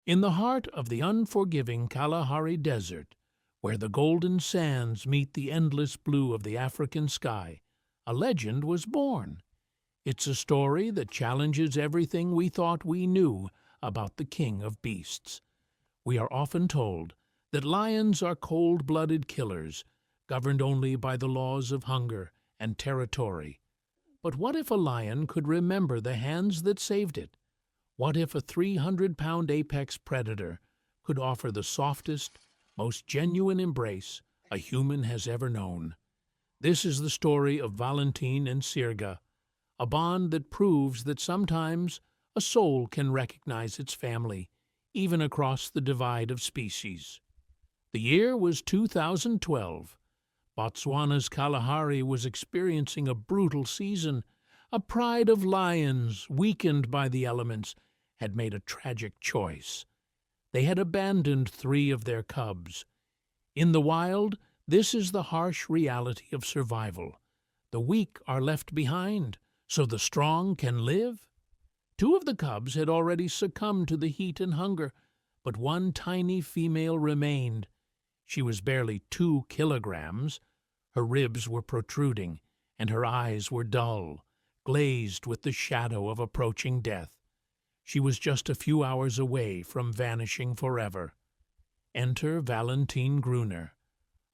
In the heart of the unforgiving Kalahari Desert, where the golden sands meet the endless blue of the African sky, a legend was born. It's a story that challenges everything we thought we knew about the king of beasts. We are often told that lions are cold-blooded killers, governed only by the laws of hunger and territory. But what if a lion could remember the hands that saved it? What if a 300-pound apex predator could offer the softest, most genuine embrace a human has ever known? This is the story of Valentin and Sirga, a bond that proves that sometimes a soul can recognize its family, even across the divide of species. The year was 2012. Botswana's Kalahari was experiencing a brutal season. A pride of lions, weakened by the elements, had made a tragic choice. They had abandoned 3 of their cubs. In the wild, this is the harsh reality of survival. The weak are left behind, so the strong can live. 2 of the cubs had already succumbed to the heat and hunger, but one tiny female remained. She was barely 2 kilograms. Her ribs were protruding, and her eyes were dull, glazed with the shadow of approaching death. She was just a few hours away from vanishing forever. Enter Valentin Gruener.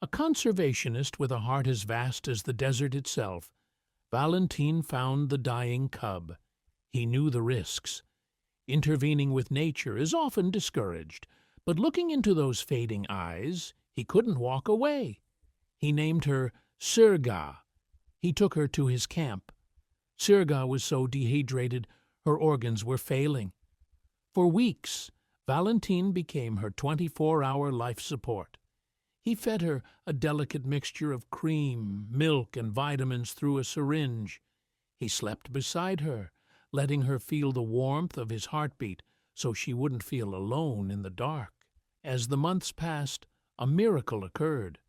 A conservationist with a heart as vast as the desert itself, Valentin found the dying cub. He knew the risks. Intervening with nature is often discouraged, but looking into those fading eyes, he couldn't walk away. He named her Sirga. He took her to his camp. Sirga was so dehydrated her organs were failing. For weeks, Valentin became her 24-hour life support. He fed her a delicate mixture of cream, milk, and vitamins through a syringe. He slept beside her, letting her feel the warmth of his heartbeat so she wouldn't feel alone in the dark. As the months passed, a miracle occurred.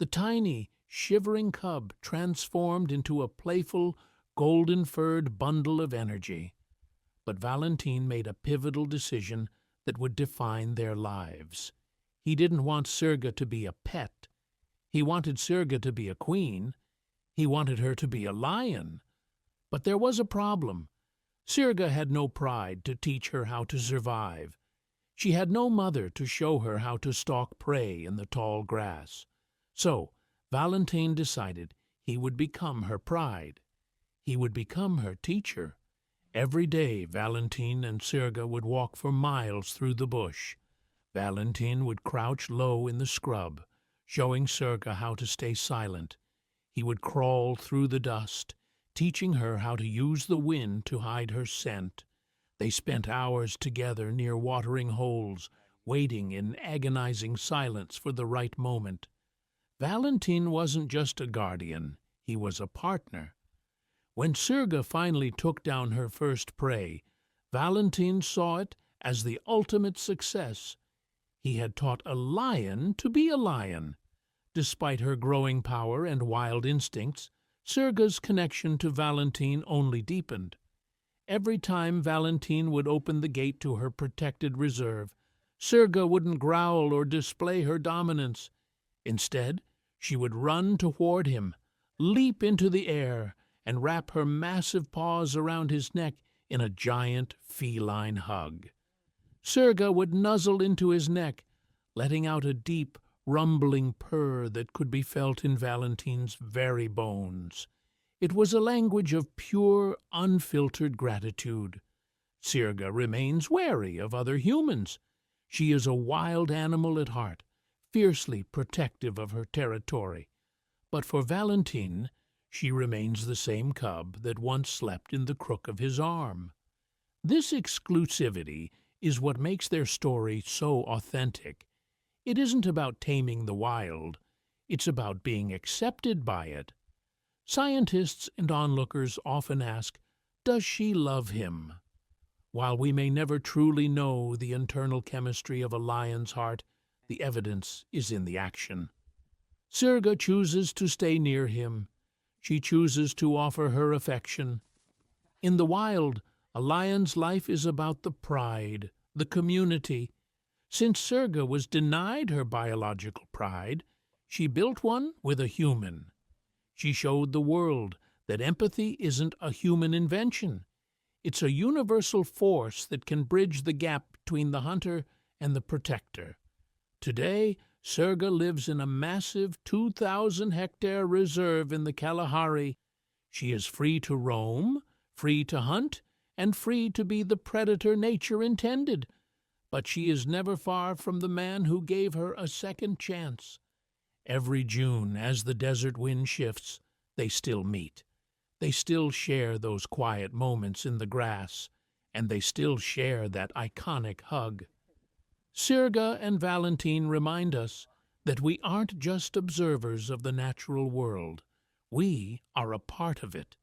The tiny, shivering cub transformed into a playful, golden-furred bundle of energy. But Valentin made a pivotal decision that would define their lives. He didn't want Sirga to be a pet. He wanted Sirga to be a queen. He wanted her to be a lion. But there was a problem. Sirga had no pride to teach her how to survive. She had no mother to show her how to stalk prey in the tall grass. So Valentin decided he would become her pride. He would become her teacher. Every day Valentin and Sirga would walk for miles through the bush. Valentin would crouch low in the scrub, showing Sirga how to stay silent. He would crawl through the dust, teaching her how to use the wind to hide her scent. They spent hours together near watering holes, waiting in agonizing silence for the right moment. Valentin wasn't just a guardian, he was a partner. When Sirga finally took down her first prey, Valentin saw it as the ultimate success. He had taught a lion to be a lion. Despite her growing power and wild instincts, Sirga's connection to Valentin only deepened. Every time Valentin would open the gate to her protected reserve, Sirga wouldn't growl or display her dominance. Instead, she would run toward him, leap into the air, and wrap her massive paws around his neck in a giant feline hug. Sirga would nuzzle into his neck, letting out a deep, rumbling purr that could be felt in Valentin's very bones. It was a language of pure, unfiltered gratitude. Sirga remains wary of other humans. She is a wild animal at heart, fiercely protective of her territory. But for Valentin, she remains the same cub that once slept in the crook of his arm. This exclusivity is what makes their story so authentic. It isn't about taming the wild. It's about being accepted by it. Scientists and onlookers often ask, does she love him? While we may never truly know the internal chemistry of a lion's heart, the evidence is in the action. Sirga chooses to stay near him. She chooses to offer her affection. In the wild, a lion's life is about the pride, the community, Since Sirga was denied her biological pride, she built one with a human. She showed the world that empathy isn't a human invention. It's a universal force that can bridge the gap between the hunter and the protector. Today, Sirga lives in a massive 2,000-hectare reserve in the Kalahari. She is free to roam, free to hunt, and free to be the predator nature intended. But she is never far from the man who gave her a second chance. Every June, as the desert wind shifts, they still meet. They still share those quiet moments in the grass, and they still share that iconic hug. Sirga and Valentin remind us that we aren't just observers of the natural world. We are a part of it.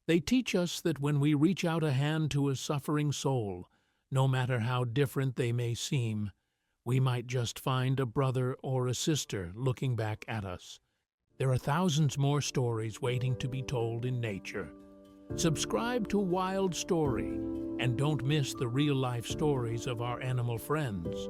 They teach us that when we reach out a hand to a suffering soul, no matter how different they may seem, we might just find a brother or a sister looking back at us. There are thousands more stories waiting to be told in nature. Subscribe to Wild Story and don't miss the real-life stories of our animal friends.